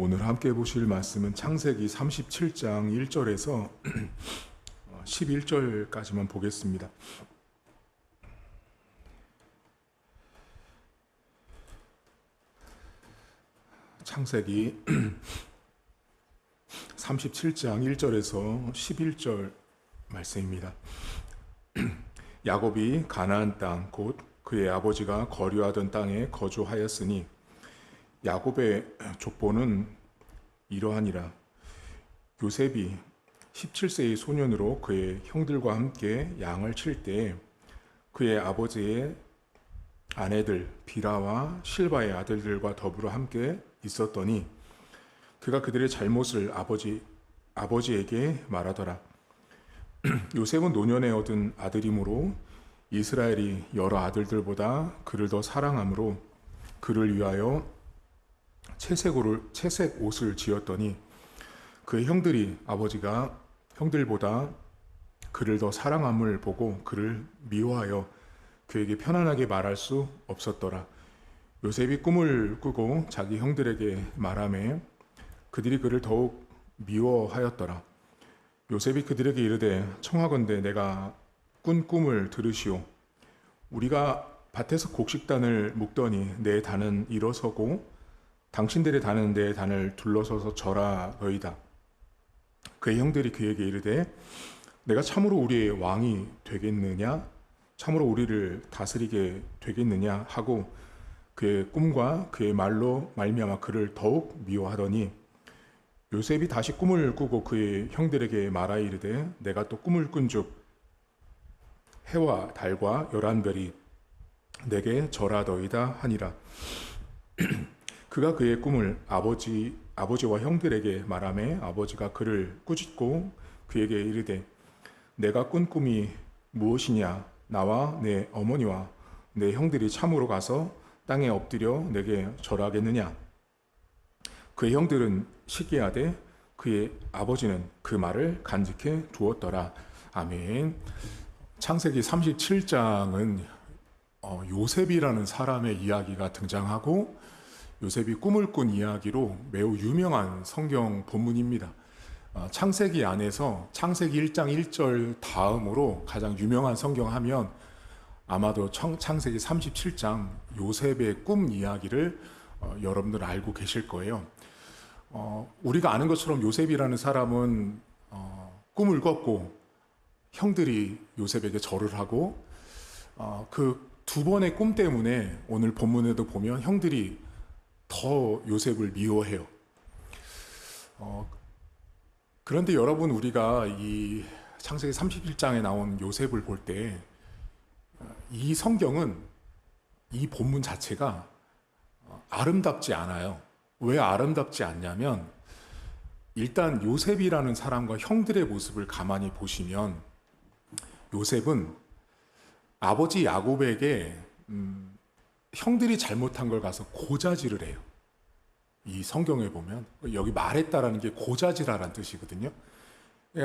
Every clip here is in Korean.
오늘 함께 보실 말씀은 창세기 37장 1절에서 11절까지만 보겠습니다. 창세기 37장 1절에서 11절 말씀입니다. 야곱이 가나안 땅 곧 그의 아버지가 거류하던 땅에 거주하였으니 야곱의 족보는 이러하니라. 요셉이 17세의 소년으로 그의 형들과 함께 양을 칠 때 그의 아버지의 아내들 비라와 실바의 아들들과 더불어 함께 있었더니 그가 그들의 잘못을 아버지에게 말하더라. 요셉은 노년에 얻은 아들이므로 이스라엘이 여러 아들들보다 그를 더 사랑하므로 그를 위하여 채색 옷을 지었더니 그의 형들이 아버지가 형들보다 그를 더 사랑함을 보고 그를 미워하여 그에게 편안하게 말할 수 없었더라. 요셉이 꿈을 꾸고 자기 형들에게 말하매 그들이 그를 더욱 미워하였더라. 요셉이 그들에게 이르되 청하건대 내가 꾼 꿈을 들으시오. 우리가 밭에서 곡식단을 묶더니 내 단은 일어서고 당신들의 단은 내 단을 둘러서서 절하더이다. 그의 형들이 그에게 이르되 내가 참으로 우리의 왕이 되겠느냐? 참으로 우리를 다스리게 되겠느냐? 하고 그의 꿈과 그의 말로 말미암아 그를 더욱 미워하더니 요셉이 다시 꿈을 꾸고 그의 형들에게 말하이르되 내가 또 꿈을 꾼즉 해와 달과 11별이 내게 절하더이다 하니라. 그가 그의 꿈을 아버지와 형들에게 말하매 아버지가 그를 꾸짖고 그에게 이르되 내가 꾼 꿈이 무엇이냐? 나와 내 어머니와 내 형들이 참으로 가서 땅에 엎드려 내게 절하겠느냐? 그의 형들은 시기하되 그의 아버지는 그 말을 간직해 두었더라. 아멘. 창세기 37장은 요셉이라는 사람의 이야기가 등장하고 요셉이 꿈을 꾼 이야기로 매우 유명한 성경 본문입니다. 창세기 안에서 창세기 1장 1절 다음으로 가장 유명한 성경 하면 아마도 창세기 37장 요셉의 꿈 이야기를 여러분들 알고 계실 거예요. 우리가 아는 것처럼 요셉이라는 사람은 꿈을 꿨고 형들이 요셉에게 절을 하고 그 두 번의 꿈 때문에 오늘 본문에도 보면 형들이 더 요셉을 미워해요. 그런데 여러분, 우리가 이 창세기 31장에 나온 요셉을 볼 때 이 성경은 이 본문 자체가 아름답지 않아요. 왜 아름답지 않냐면 일단 요셉이라는 사람과 형들의 모습을 가만히 보시면 요셉은 아버지 야곱에게 형들이 잘못한 걸 가서 고자질을 해요. 이 성경에 보면 여기 말했다라는 게 고자질하라는 뜻이거든요.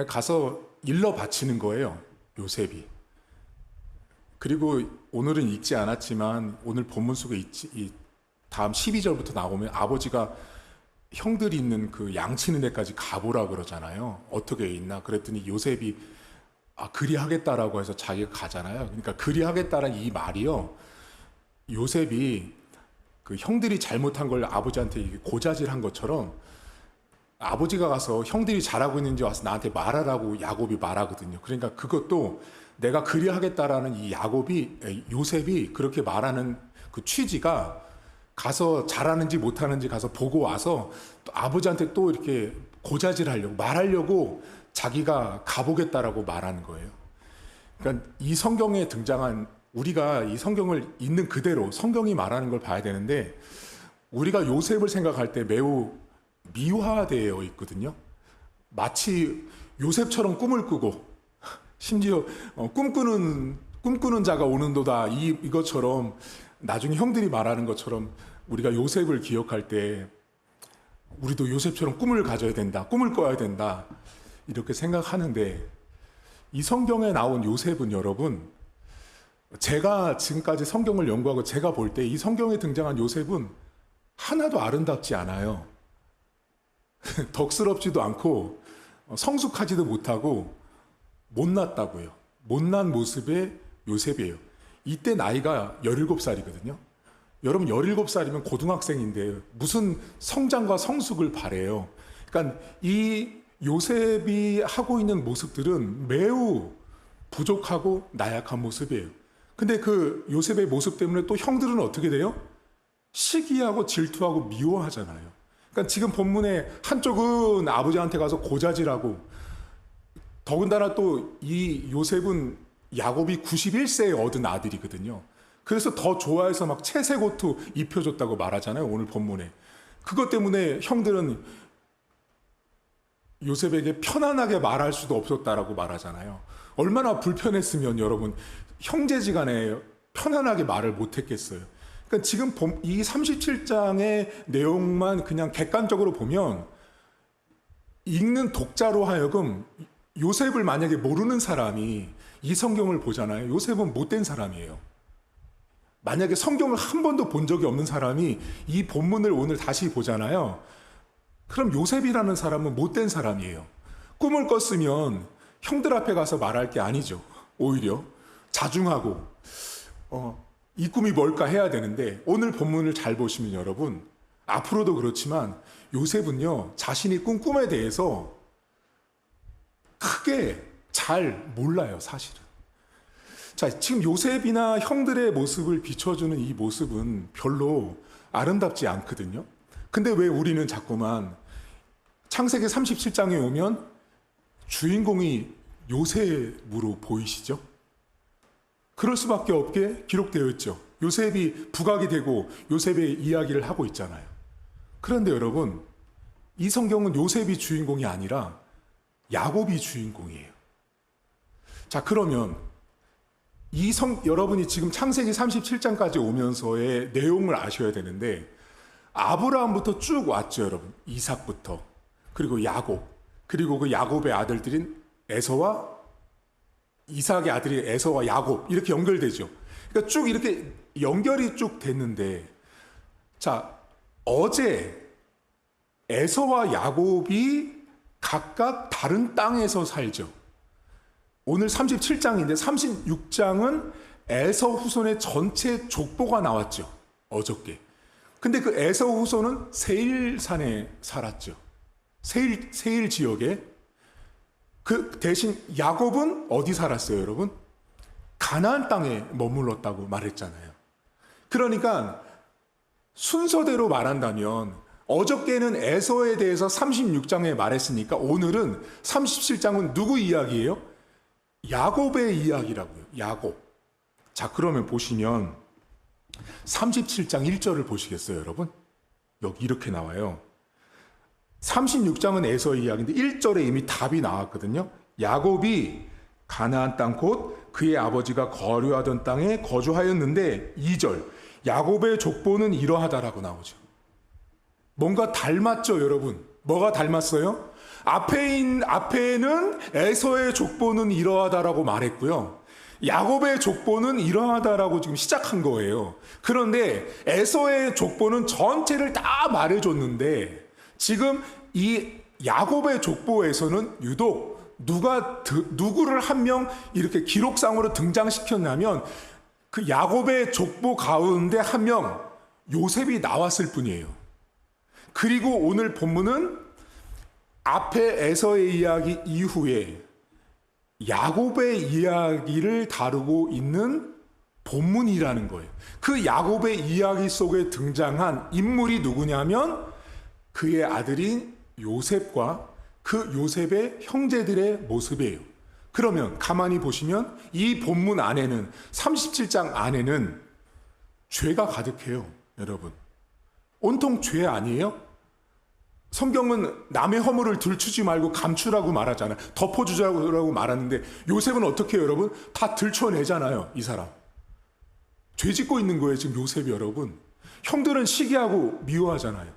가서 일러 바치는 거예요, 요셉이. 그리고 오늘은 읽지 않았지만 오늘 본문 속에 이 다음 12절부터 나오면 아버지가 형들이 있는 그 양치는 데까지 가보라 그러잖아요. 어떻게 있나? 그랬더니 요셉이 그리하겠다라고 해서 자기가 가잖아요. 그러니까 그리하겠다는 이 말이요, 요셉이 그 형들이 잘못한 걸 아버지한테 고자질한 것처럼 아버지가 가서 형들이 잘하고 있는지 와서 나한테 말하라고 야곱이 말하거든요. 그러니까 그것도 내가 그리하겠다라는 이 요셉이 그렇게 말하는 그 취지가 가서 잘하는지 못하는지 가서 보고 와서 또 아버지한테 또 이렇게 고자질하려고 말하려고 자기가 가보겠다라고 말하는 거예요. 그러니까 이 성경에 등장한, 우리가 이 성경을 있는 그대로 성경이 말하는 걸 봐야 되는데 우리가 요셉을 생각할 때 매우 미화되어 있거든요. 마치 요셉처럼 꿈을 꾸고 심지어 꿈꾸는 자가 오는도다 이것처럼 나중에 형들이 말하는 것처럼 우리가 요셉을 기억할 때 우리도 요셉처럼 꿈을 가져야 된다, 꿈을 꿔야 된다 이렇게 생각하는데 이 성경에 나온 요셉은 여러분, 제가 지금까지 성경을 연구하고 제가 볼 때 이 성경에 등장한 요셉은 하나도 아름답지 않아요. 덕스럽지도 않고 성숙하지도 못하고 못났다고요. 못난 모습의 요셉이에요. 이때 나이가 17살이거든요. 여러분 17살이면 고등학생인데 무슨 성장과 성숙을 바래요. 그러니까 이 요셉이 하고 있는 모습들은 매우 부족하고 나약한 모습이에요. 근데 그 요셉의 모습 때문에 또 형들은 어떻게 돼요? 시기하고 질투하고 미워하잖아요. 그러니까 지금 본문에 한쪽은 아버지한테 가서 고자질하고, 더군다나 또 이 요셉은 야곱이 91세에 얻은 아들이거든요. 그래서 더 좋아해서 막 채색 옷도 입혀줬다고 말하잖아요, 오늘 본문에. 그것 때문에 형들은 요셉에게 편안하게 말할 수도 없었다라고 말하잖아요. 얼마나 불편했으면 여러분 형제지간에 편안하게 말을 못했겠어요. 그러니까 지금 이 37장의 내용만 그냥 객관적으로 보면 읽는 독자로 하여금 요셉을 만약에 모르는 사람이 이 성경을 보잖아요. 요셉은 못된 사람이에요. 만약에 성경을 한 번도 본 적이 없는 사람이 이 본문을 오늘 다시 보잖아요. 그럼 요셉이라는 사람은 못된 사람이에요. 꿈을 꿨으면 형들 앞에 가서 말할 게 아니죠. 오히려 자중하고 이 꿈이 뭘까 해야 되는데, 오늘 본문을 잘 보시면 여러분, 앞으로도 그렇지만 요셉은요 자신이 꾼 꿈에 대해서 크게 잘 몰라요, 사실은. 자, 지금 요셉이나 형들의 모습을 비춰주는 이 모습은 별로 아름답지 않거든요. 근데 왜 우리는 자꾸만 창세기 37장에 오면 주인공이 요셉으로 보이시죠? 그럴 수밖에 없게 기록되어 있죠. 요셉이 부각이 되고 요셉의 이야기를 하고 있잖아요. 그런데 여러분, 이 성경은 요셉이 주인공이 아니라 야곱이 주인공이에요. 자, 그러면 여러분이 지금 창세기 37장까지 오면서의 내용을 아셔야 되는데, 아브라함부터 쭉 왔죠, 여러분. 이삭부터. 그리고 야곱. 그리고 그 야곱의 아들들인 에서와, 이삭의 아들이 에서와 야곱, 이렇게 연결되죠. 그러니까 쭉 이렇게 연결이 쭉 됐는데, 자, 어제 에서와 야곱이 각각 다른 땅에서 살죠. 오늘 37장인데 36장은 에서 후손의 전체 족보가 나왔죠, 어저께. 근데 그 에서 후손은 세일산에 살았죠. 세일 지역에. 그 대신 야곱은 어디 살았어요, 여러분? 가나안 땅에 머물렀다고 말했잖아요. 그러니까 순서대로 말한다면 어저께는 에서에 대해서 36장에 말했으니까 오늘은 37장은 누구 이야기예요? 야곱의 이야기라고요. 야곱. 자, 그러면 보시면 37장 1절을 보시겠어요, 여러분? 여기 이렇게 나와요. 36장은 에서의 이야기인데 1절에 이미 답이 나왔거든요. 야곱이 가나안 땅 곧 그의 아버지가 거류하던 땅에 거주하였는데, 2절 야곱의 족보는 이러하다라고 나오죠. 뭔가 닮았죠, 여러분? 뭐가 닮았어요? 앞에는 에서의 족보는 이러하다라고 말했고요. 야곱의 족보는 이러하다라고 지금 시작한 거예요. 그런데 에서의 족보는 전체를 다 말해줬는데, 지금 이 야곱의 족보에서는 유독 누구를 한 명 이렇게 기록상으로 등장시켰냐면 그 야곱의 족보 가운데 한 명, 요셉이 나왔을 뿐이에요. 그리고 오늘 본문은 앞에 에서의 이야기 이후에 야곱의 이야기를 다루고 있는 본문이라는 거예요. 그 야곱의 이야기 속에 등장한 인물이 누구냐면 그의 아들인 요셉과 그 요셉의 형제들의 모습이에요. 그러면 가만히 보시면 이 본문 안에는, 37장 안에는 죄가 가득해요, 여러분. 온통 죄 아니에요? 성경은 남의 허물을 들추지 말고 감추라고 말하잖아요. 덮어주자고 말하는데 요셉은 어떻게 해요, 여러분? 다 들춰내잖아요, 이 사람. 죄 짓고 있는 거예요, 지금 요셉이, 여러분. 형들은 시기하고 미워하잖아요.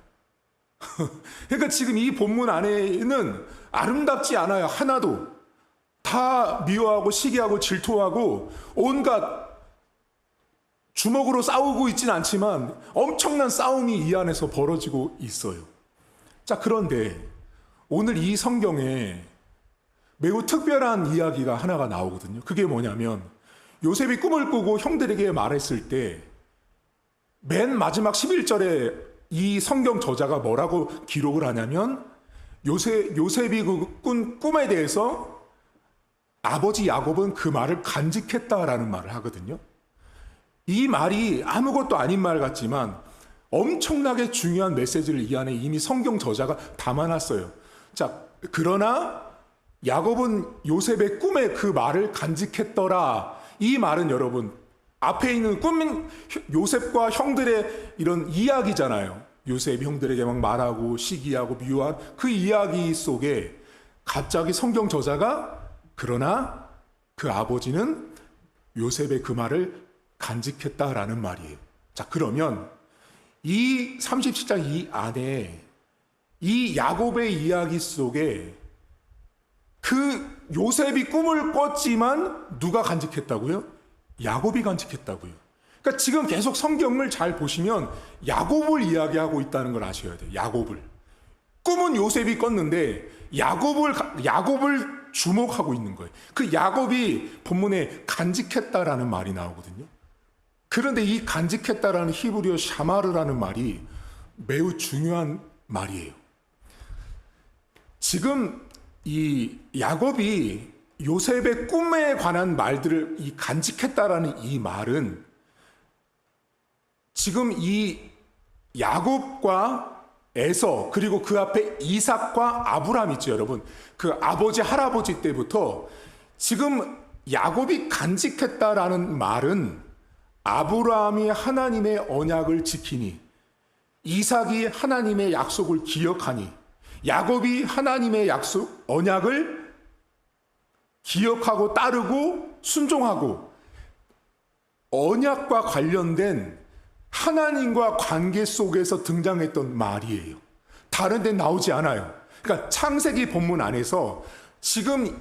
그러니까 지금 이 본문 안에는 아름답지 않아요, 하나도. 다 미워하고 시기하고 질투하고 온갖 주먹으로 싸우고 있진 않지만 엄청난 싸움이 이 안에서 벌어지고 있어요. 자, 그런데 오늘 이 성경에 매우 특별한 이야기가 하나가 나오거든요. 그게 뭐냐면 요셉이 꿈을 꾸고 형들에게 말했을 때 맨 마지막 11절에 이 성경 저자가 뭐라고 기록을 하냐면 요셉이 꾼 꿈에 대해서 아버지 야곱은 그 말을 간직했다라는 말을 하거든요. 이 말이 아무것도 아닌 말 같지만 엄청나게 중요한 메시지를 이 안에 이미 성경 저자가 담아놨어요. 자, 그러나 야곱은 요셉의 꿈에 그 말을 간직했더라. 이 말은 여러분 앞에 있는 꿈인 요셉과 형들의 이런 이야기잖아요. 요셉이 형들에게 막 말하고 시기하고 미워한 그 이야기 속에 갑자기 성경 저자가 그러나 그 아버지는 요셉의 그 말을 간직했다라는 말이에요. 자, 그러면 이 37장 이 안에 이 야곱의 이야기 속에 그 요셉이 꿈을 꿨지만 누가 간직했다고요? 야곱이 간직했다고요. 그러니까 지금 계속 성경을 잘 보시면 야곱을 이야기하고 있다는 걸 아셔야 돼요. 야곱을. 꿈은 요셉이 꿨는데 야곱을 주목하고 있는 거예요. 그 야곱이 본문에 간직했다라는 말이 나오거든요. 그런데 이 간직했다라는 히브리어 샤마르라는 말이 매우 중요한 말이에요. 지금 이 야곱이 요셉의 꿈에 관한 말들을 이 간직했다라는 이 말은 지금 이 야곱과 에서 그리고 그 앞에 이삭과 아브라함 있죠, 여러분. 그 아버지 할아버지 때부터 지금 야곱이 간직했다라는 말은 아브라함이 하나님의 언약을 지키니 이삭이 하나님의 약속을 기억하니 야곱이 하나님의 약속 언약을 기억하고 따르고 순종하고 언약과 관련된 하나님과 관계 속에서 등장했던 말이에요. 다른 데 나오지 않아요. 그러니까 창세기 본문 안에서 지금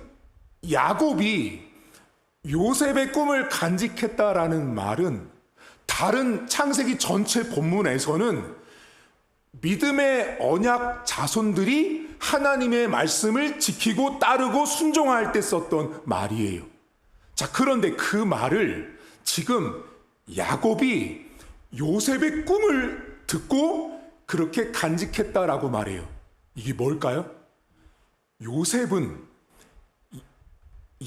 야곱이 요셉의 꿈을 간직했다라는 말은 다른 창세기 전체 본문에서는 믿음의 언약 자손들이 하나님의 말씀을 지키고 따르고 순종할 때 썼던 말이에요. 자, 그런데 그 말을 지금 야곱이 요셉의 꿈을 듣고 그렇게 간직했다라고 말해요. 이게 뭘까요?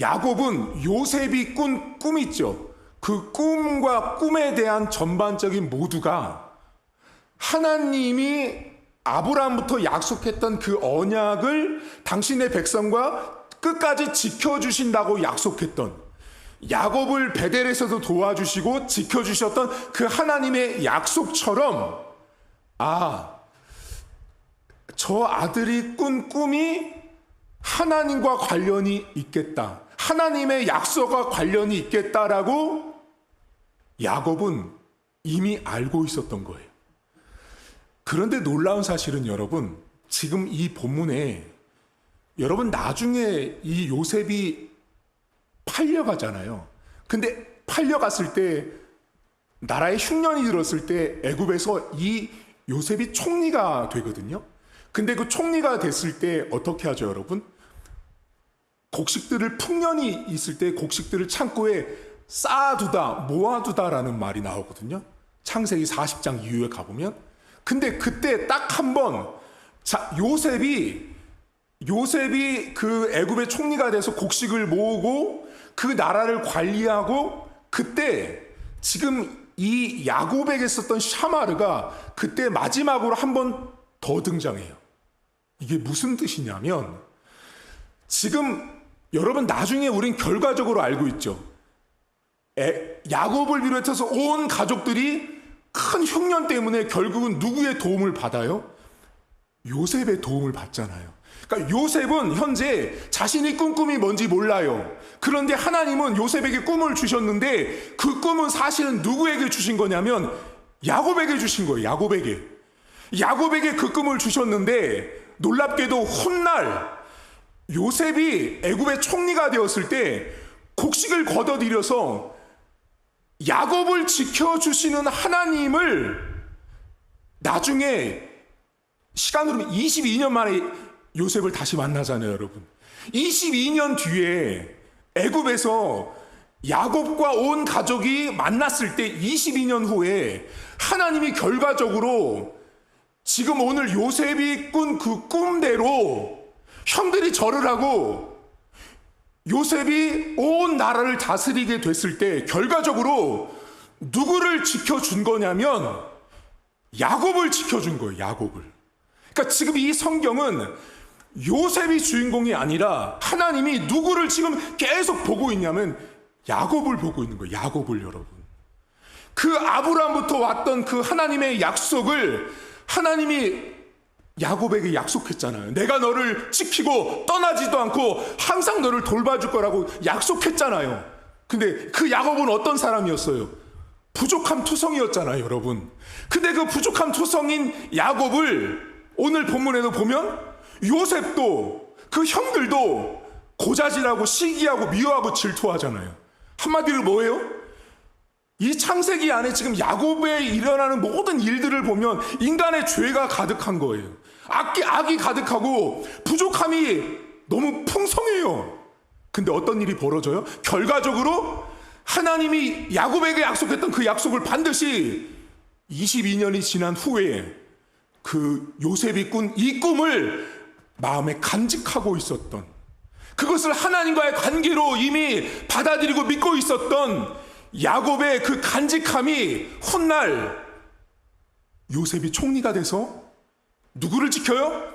야곱은 요셉이 꾼 꿈 있죠. 그 꿈과 꿈에 대한 전반적인 모두가 하나님이 아브라함부터 약속했던 그 언약을 당신의 백성과 끝까지 지켜주신다고 약속했던 야곱을 베델에서도 도와주시고 지켜주셨던 그 하나님의 약속처럼 저 아들이 꾼 꿈이 하나님과 관련이 있겠다. 하나님의 약속과 관련이 있겠다라고 야곱은 이미 알고 있었던 거예요. 그런데 놀라운 사실은 여러분, 지금 이 본문에 여러분 나중에 이 요셉이 팔려가잖아요. 근데 팔려갔을 때 나라에 흉년이 들었을 때 애굽에서 이 요셉이 총리가 되거든요. 근데 그 총리가 됐을 때 어떻게 하죠, 여러분? 곡식들을 풍년이 있을 때 곡식들을 창고에 쌓아두다, 모아두다라는 말이 나오거든요. 창세기 40장 이후에 가보면. 근데 그때 딱 한 번 요셉이 그 애굽의 총리가 돼서 곡식을 모으고 그 나라를 관리하고 그때 지금 이 야곱에게 썼던 샤마르가 그때 마지막으로 한 번 더 등장해요. 이게 무슨 뜻이냐면 지금 여러분 나중에 우린 결과적으로 알고 있죠. 야곱을 비롯해서 온 가족들이 큰 흉년 때문에 결국은 누구의 도움을 받아요? 요셉의 도움을 받잖아요. 그러니까 요셉은 현재 자신이 꾼 꿈이 뭔지 몰라요. 그런데 하나님은 요셉에게 꿈을 주셨는데 그 꿈은 사실은 누구에게 주신 거냐면 야곱에게 주신 거예요. 야곱에게 그 꿈을 주셨는데 놀랍게도 훗날 요셉이 애굽의 총리가 되었을 때 곡식을 걷어들여서 야곱을 지켜주시는 하나님을 나중에 시간으로 22년 만에 요셉을 다시 만나잖아요, 여러분. 22년 뒤에 애굽에서 야곱과 온 가족이 만났을 때 22년 후에 하나님이 결과적으로 지금 오늘 요셉이 꾼 그 꿈대로 형들이 절을 하고 요셉이 온 나라를 다스리게 됐을 때 결과적으로 누구를 지켜준 거냐면 야곱을 지켜준 거예요. 야곱을. 그러니까 지금 이 성경은 요셉이 주인공이 아니라 하나님이 누구를 지금 계속 보고 있냐면 야곱을 보고 있는 거예요. 야곱을. 여러분, 그 아브라함부터 왔던 그 하나님의 약속을 하나님이 야곱에게 약속했잖아요. 내가 너를 지키고 떠나지도 않고 항상 너를 돌봐줄 거라고 약속했잖아요. 근데 그 야곱은 어떤 사람이었어요? 부족함 투성이었잖아요, 여러분. 근데 그 부족함 투성인 야곱을 오늘 본문에도 보면 요셉도 그 형들도 고자질하고 시기하고 미워하고 질투하잖아요. 한마디로 뭐예요? 이 창세기 안에 지금 야곱에 일어나는 모든 일들을 보면 인간의 죄가 가득한 거예요. 악이 가득하고 부족함이 너무 풍성해요. 근데 어떤 일이 벌어져요? 결과적으로 하나님이 야곱에게 약속했던 그 약속을 반드시 22년이 지난 후에 그 요셉이 꾼 이 꿈을 마음에 간직하고 있었던, 그것을 하나님과의 관계로 이미 받아들이고 믿고 있었던 야곱의 그 간직함이 훗날 요셉이 총리가 돼서 누구를 지켜요?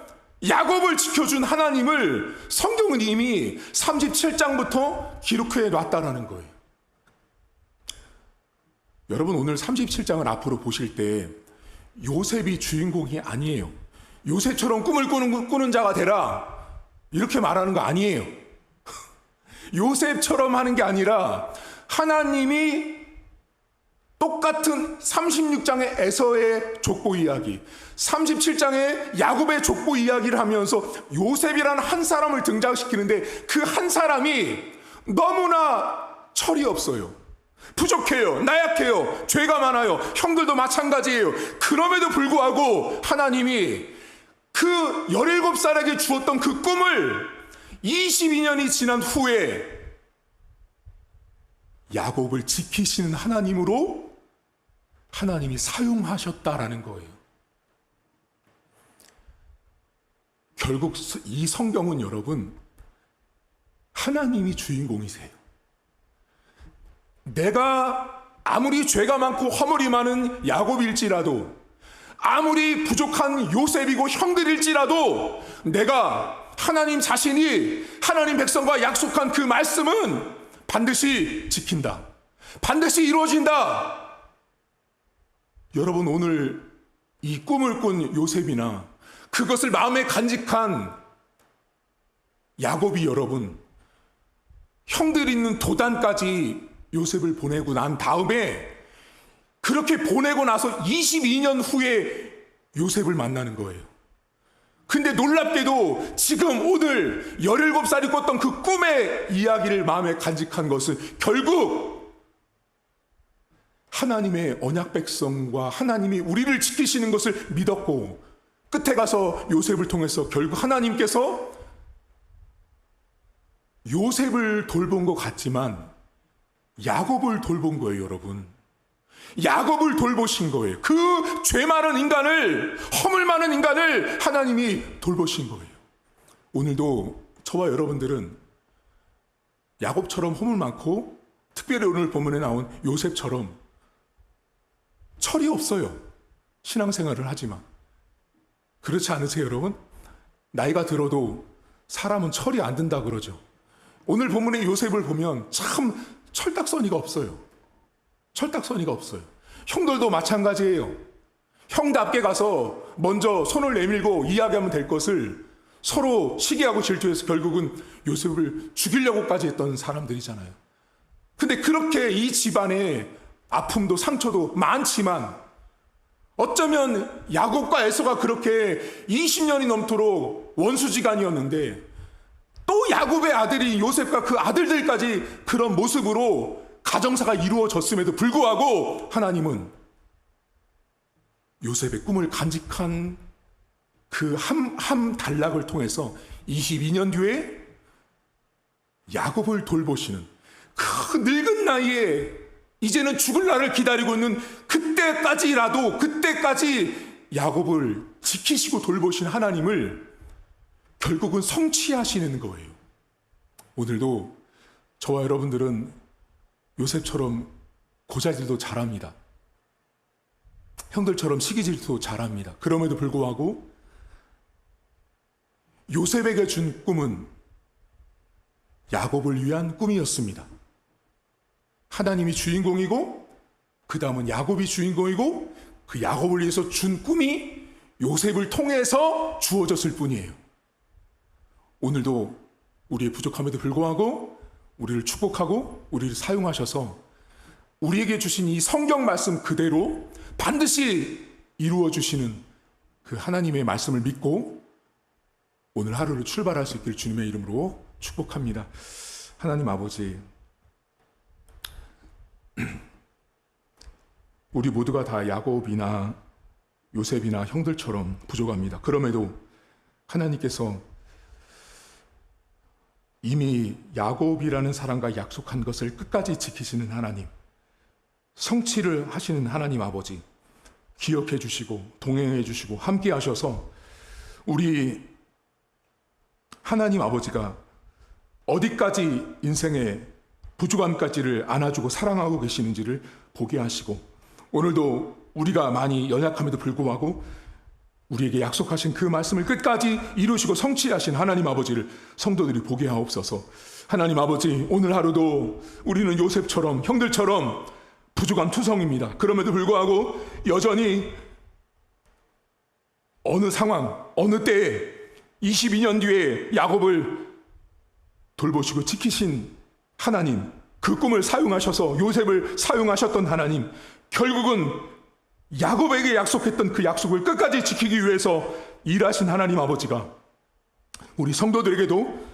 야곱을 지켜준 하나님을 성경은 이미 37장부터 기록해 놨다라는 거예요. 여러분, 오늘 37장을 앞으로 보실 때 요셉이 주인공이 아니에요. 요셉처럼 꿈을 꾸는 자가 되라 이렇게 말하는 거 아니에요. 요셉처럼 하는 게 아니라 하나님이 똑같은 36장의 에서의 족보 이야기, 37장의 야곱의 족보 이야기를 하면서 요셉이라는 한 사람을 등장시키는데 그 한 사람이 너무나 철이 없어요. 부족해요. 나약해요. 죄가 많아요. 형들도 마찬가지예요. 그럼에도 불구하고 하나님이 그 17살에게 주었던 그 꿈을 22년이 지난 후에 야곱을 지키시는 하나님으로 하나님이 사용하셨다라는 거예요. 결국 이 성경은 여러분, 하나님이 주인공이세요. 내가 아무리 죄가 많고 허물이 많은 야곱일지라도, 아무리 부족한 요셉이고 형들일지라도 내가 하나님 자신이 하나님 백성과 약속한 그 말씀은 반드시 지킨다. 반드시 이루어진다. 여러분, 오늘 이 꿈을 꾼 요셉이나 그것을 마음에 간직한 야곱이 여러분, 형들 있는 도단까지 요셉을 보내고 난 다음에 그렇게 보내고 나서 22년 후에 요셉을 만나는 거예요. 근데 놀랍게도 지금 오늘 17살이 꿨던 그 꿈의 이야기를 마음에 간직한 것은 결국 하나님의 언약 백성과 하나님이 우리를 지키시는 것을 믿었고, 끝에 가서 요셉을 통해서 결국 하나님께서 요셉을 돌본 것 같지만 야곱을 돌본 거예요, 여러분. 야곱을 돌보신 거예요. 그 죄 많은 인간을, 허물 많은 인간을 하나님이 돌보신 거예요. 오늘도 저와 여러분들은 야곱처럼 허물 많고, 특별히 오늘 본문에 나온 요셉처럼 철이 없어요. 신앙생활을 하지만. 그렇지 않으세요, 여러분? 나이가 들어도 사람은 철이 안 든다 그러죠. 오늘 본문의 요셉을 보면 참 철딱서니가 없어요. 철딱서니가 없어요. 형들도 마찬가지예요. 형답게 가서 먼저 손을 내밀고 이야기하면 될 것을 서로 시기하고 질투해서 결국은 요셉을 죽이려고까지 했던 사람들이잖아요. 근데 그렇게 이 집안에 아픔도 상처도 많지만, 어쩌면 야곱과 에서가 그렇게 20년이 넘도록 원수지간이었는데, 또 야곱의 아들이 요셉과 그 아들들까지 그런 모습으로 가정사가 이루어졌음에도 불구하고 하나님은 요셉의 꿈을 간직한 그 함 단락을 통해서 22년 뒤에 야곱을 돌보시는, 그 늙은 나이에 이제는 죽을 날을 기다리고 있는 그때까지 야곱을 지키시고 돌보신 하나님을 결국은 성취하시는 거예요. 오늘도 저와 여러분들은 요셉처럼 고자질도 잘합니다. 형들처럼 시기질도 잘합니다. 그럼에도 불구하고 요셉에게 준 꿈은 야곱을 위한 꿈이었습니다. 하나님이 주인공이고 그 다음은 야곱이 주인공이고 그 야곱을 위해서 준 꿈이 요셉을 통해서 주어졌을 뿐이에요. 오늘도 우리의 부족함에도 불구하고 우리를 축복하고 우리를 사용하셔서 우리에게 주신 이 성경 말씀 그대로 반드시 이루어 주시는 그 하나님의 말씀을 믿고 오늘 하루를 출발할 수 있기를 주님의 이름으로 축복합니다. 하나님 아버지, 우리 모두가 다 야곱이나 요셉이나 형들처럼 부족합니다. 그럼에도 하나님께서 이미 야곱이라는 사람과 약속한 것을 끝까지 지키시는 하나님, 성취를 하시는 하나님 아버지, 기억해 주시고 동행해 주시고 함께 하셔서 우리 하나님 아버지가 어디까지 인생의 부족함까지를 안아주고 사랑하고 계시는지를 보게 하시고, 오늘도 우리가 많이 연약함에도 불구하고 우리에게 약속하신 그 말씀을 끝까지 이루시고 성취하신 하나님 아버지를 성도들이 보게 하옵소서. 하나님 아버지, 오늘 하루도 우리는 요셉처럼 형들처럼 부족한 투성입니다. 그럼에도 불구하고 여전히 어느 상황, 어느 때에 22년 뒤에 야곱을 돌보시고 지키신 하나님, 그 꿈을 사용하셔서 요셉을 사용하셨던 하나님, 결국은 야곱에게 약속했던 그 약속을 끝까지 지키기 위해서 일하신 하나님 아버지가 우리 성도들에게도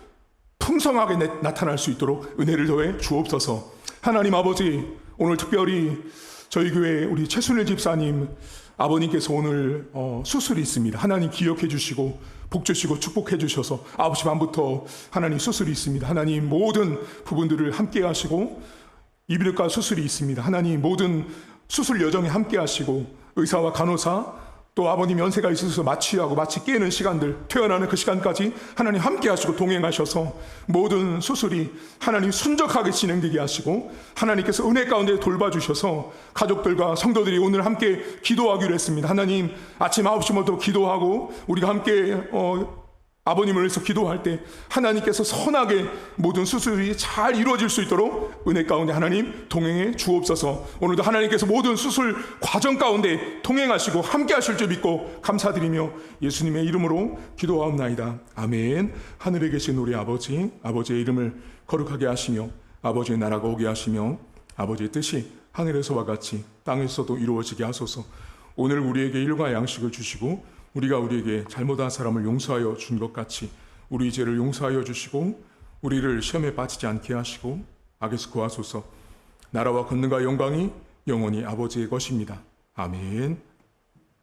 풍성하게 나타날 수 있도록 은혜를 더해 주옵소서. 하나님 아버지, 오늘 특별히 저희 교회 우리 최순일 집사님 아버님께서 오늘 수술이 있습니다. 하나님 기억해 주시고 복 주시고 축복해 주셔서 9시 반부터 하나님 수술이 있습니다. 하나님 모든 부분들을 함께 하시고 이비인후과 수술이 있습니다. 하나님 모든 수술 여정에 함께 하시고 의사와 간호사 또 아버님 연세가 있어서 마취하고 마취 깨는 시간들, 퇴원하는 그 시간까지 하나님 함께 하시고 동행하셔서 모든 수술이 하나님 순적하게 진행되게 하시고 하나님께서 은혜 가운데 돌봐주셔서 가족들과 성도들이 오늘 함께 기도하기로 했습니다. 하나님 아침 9시부터 기도하고 우리가 함께 아버님을 위해서 기도할 때 하나님께서 선하게 모든 수술이 잘 이루어질 수 있도록 은혜 가운데 하나님 동행해 주옵소서. 오늘도 하나님께서 모든 수술 과정 가운데 동행하시고 함께 하실 줄 믿고 감사드리며 예수님의 이름으로 기도하옵나이다. 아멘. 하늘에 계신 우리 아버지, 아버지의 이름을 거룩하게 하시며 아버지의 나라가 오게 하시며 아버지의 뜻이 하늘에서와 같이 땅에서도 이루어지게 하소서. 오늘 우리에게 일과 양식을 주시고 우리가 우리에게 잘못한 사람을 용서하여 준 것 같이 우리 죄를 용서하여 주시고 우리를 시험에 빠지지 않게 하시고 악에서 구하소서. 나라와 권능과 영광이 영원히 아버지의 것입니다. 아멘.